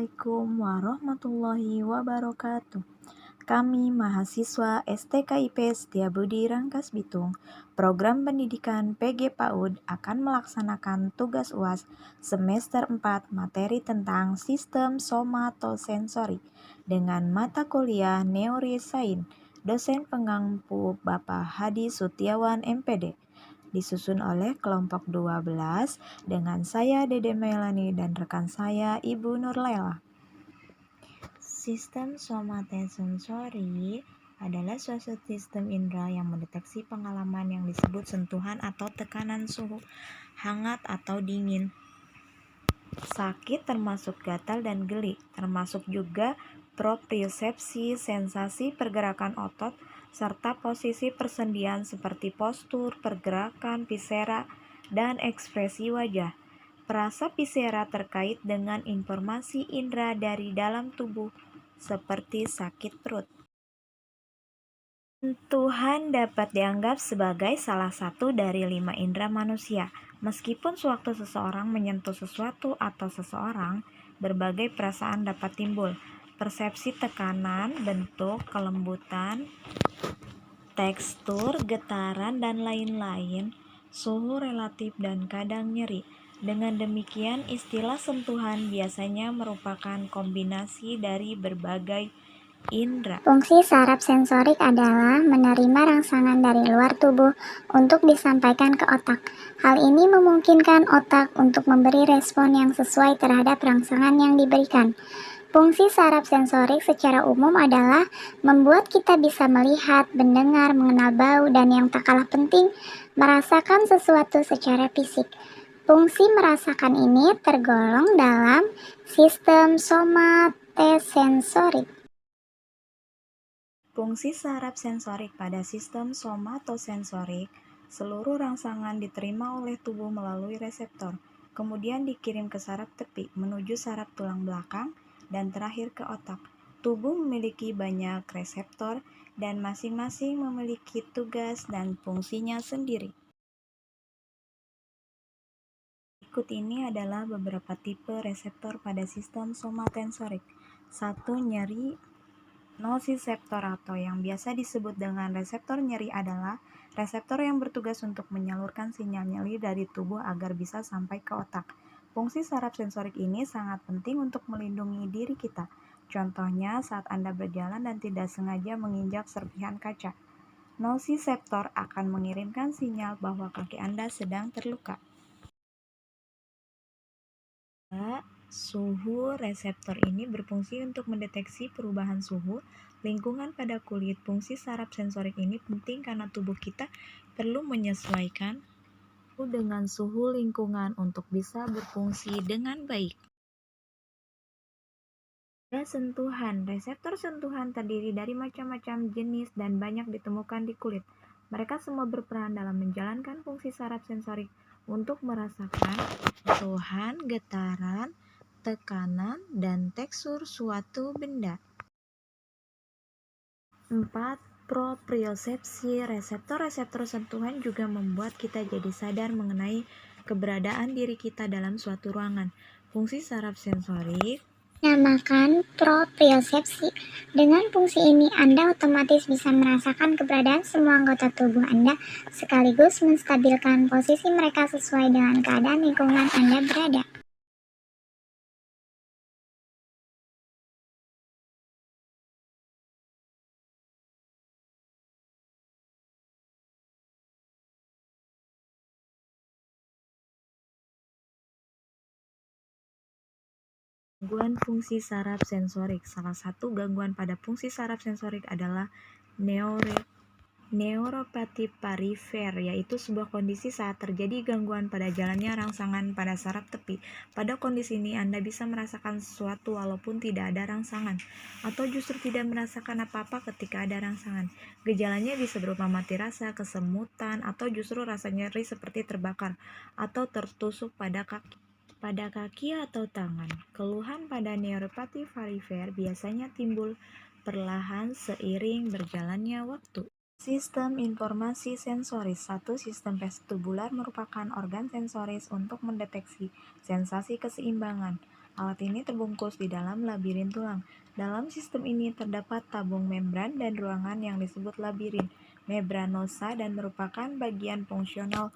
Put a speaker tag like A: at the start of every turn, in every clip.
A: Assalamualaikum warahmatullahi wabarakatuh. Kami mahasiswa STKIP Setiabudi Rangkas Bitung, Program Pendidikan PG PAUD akan melaksanakan tugas UAS semester 4 materi tentang sistem somatosensori dengan mata kuliah Neuroscience. Dosen pengampu Bapak Hadi Sutiawan MPD. Disusun oleh kelompok 12 dengan saya Dede Melani dan rekan saya Ibu Nurlela. Sistem somatosensori adalah suatu sistem indera yang mendeteksi pengalaman yang disebut sentuhan atau tekanan suhu, hangat atau dingin, sakit termasuk gatal dan geli, termasuk juga propriosepsi, sensasi pergerakan otot, serta posisi persendian seperti postur, pergerakan, visera, dan ekspresi wajah. Perasa visera terkait dengan informasi indera dari dalam tubuh, seperti sakit perut. Sentuhan dapat dianggap sebagai salah satu dari 5 indera manusia. Meskipun sewaktu seseorang menyentuh sesuatu atau seseorang, berbagai perasaan dapat timbul. Persepsi tekanan, bentuk, kelembutan, tekstur, getaran, dan lain-lain, suhu relatif, dan kadang nyeri. Dengan demikian, istilah sentuhan biasanya merupakan kombinasi dari berbagai indera.
B: Fungsi saraf sensorik adalah menerima rangsangan dari luar tubuh untuk disampaikan ke otak. Hal ini memungkinkan otak untuk memberi respon yang sesuai terhadap rangsangan yang diberikan. Fungsi saraf sensorik secara umum adalah membuat kita bisa melihat, mendengar, mengenal bau, dan yang tak kalah penting, merasakan sesuatu secara fisik. Fungsi merasakan ini tergolong dalam sistem somatosensorik.
A: Fungsi saraf sensorik pada sistem somatosensorik, seluruh rangsangan diterima oleh tubuh melalui reseptor, kemudian dikirim ke saraf tepi, menuju saraf tulang belakang, dan terakhir ke otak. Tubuh memiliki banyak reseptor dan masing-masing memiliki tugas dan fungsinya sendiri. Berikut ini adalah beberapa tipe reseptor pada sistem somatosensorik. 1. Nyeri. Nociceptor atau yang biasa disebut dengan reseptor nyeri adalah reseptor yang bertugas untuk menyalurkan sinyal nyeri dari tubuh agar bisa sampai ke otak. Fungsi saraf sensorik ini sangat penting untuk melindungi diri kita. Contohnya saat Anda berjalan dan tidak sengaja menginjak serpihan kaca. Nociceptor akan mengirimkan sinyal bahwa kaki Anda sedang terluka. Suhu. Reseptor ini berfungsi untuk mendeteksi perubahan suhu lingkungan pada kulit. Fungsi saraf sensorik ini penting karena tubuh kita perlu menyesuaikan dengan suhu lingkungan untuk bisa berfungsi dengan baik. Sentuhan. Reseptor sentuhan terdiri dari macam-macam jenis dan banyak ditemukan di kulit. Mereka semua berperan dalam menjalankan fungsi saraf sensorik untuk merasakan sentuhan, getaran, tekanan, dan tekstur suatu benda. 4. Propriosepsi. Reseptor-reseptor sentuhan juga membuat kita jadi sadar mengenai keberadaan diri kita dalam suatu ruangan. Fungsi saraf sensorik
B: Namakan propriosepsi. Dengan fungsi ini, Anda otomatis bisa merasakan keberadaan semua anggota tubuh Anda sekaligus menstabilkan posisi mereka sesuai dengan keadaan lingkungan Anda berada.
A: Gangguan fungsi saraf sensorik. Salah satu gangguan pada fungsi saraf sensorik adalah neuropati perifer, yaitu sebuah kondisi saat terjadi gangguan pada jalannya rangsangan pada saraf tepi. Pada kondisi ini Anda bisa merasakan sesuatu walaupun tidak ada rangsangan, atau justru tidak merasakan apa-apa ketika ada rangsangan. Gejalanya bisa berupa mati rasa, kesemutan, atau justru rasa nyeri seperti terbakar atau tertusuk pada kaki atau tangan. Keluhan pada neuropati perifer biasanya timbul perlahan seiring berjalannya waktu. Sistem informasi sensoris. Satu, sistem vestibular merupakan organ sensoris untuk mendeteksi sensasi keseimbangan. Alat ini terbungkus di dalam labirin tulang. Dalam sistem ini terdapat tabung membran dan ruangan yang disebut labirin membranosa dan merupakan bagian fungsional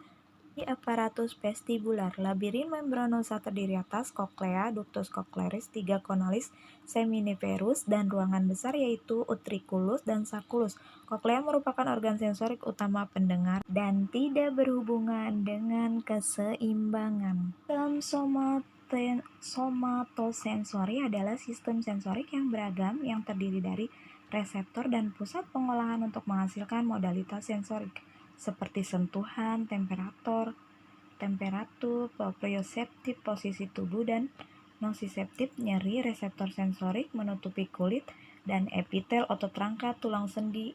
A: di aparatus vestibular. Labirin membranosa terdiri atas koklea, ductus cochlearis, 3 conalis, seminiferus, dan ruangan besar yaitu utriculus dan sacculus. Koklea merupakan organ sensorik utama pendengar dan tidak berhubungan dengan keseimbangan. Sistem somatosensori adalah sistem sensorik yang beragam yang terdiri dari reseptor dan pusat pengolahan untuk menghasilkan modalitas sensorik seperti sentuhan, temperatur, proprioseptif, posisi tubuh, dan nosiseptif, nyeri, reseptor sensorik, menutupi kulit, dan epitel otot rangka, tulang sendi,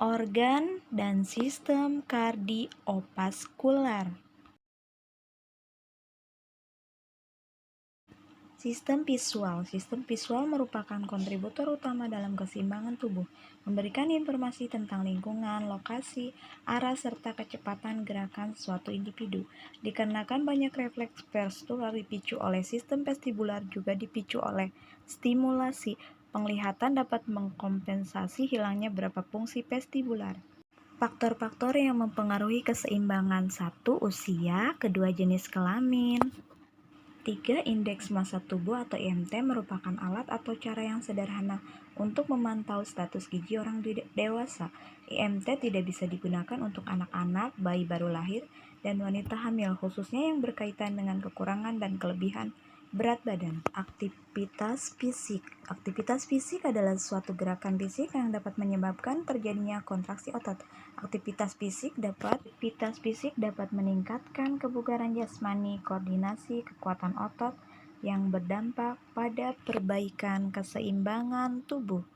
A: organ, dan sistem kardiovaskular. Sistem visual merupakan kontributor utama dalam keseimbangan tubuh, memberikan informasi tentang lingkungan, lokasi, arah, serta kecepatan gerakan suatu individu. Dikarenakan banyak refleks postural dipicu oleh sistem vestibular juga dipicu oleh stimulasi, penglihatan dapat mengkompensasi hilangnya beberapa fungsi vestibular. Faktor-faktor yang mempengaruhi keseimbangan: 1. Usia, kedua jenis kelamin. 3. Indeks massa tubuh atau IMT merupakan alat atau cara yang sederhana untuk memantau status gizi orang dewasa. IMT tidak bisa digunakan untuk anak-anak, bayi baru lahir, dan wanita hamil, khususnya yang berkaitan dengan kekurangan dan kelebihan berat badan. Aktivitas fisik. Aktivitas fisik adalah suatu gerakan fisik yang dapat menyebabkan terjadinya kontraksi otot. Aktivitas fisik dapat meningkatkan kebugaran jasmani, koordinasi, kekuatan otot yang berdampak pada perbaikan keseimbangan tubuh.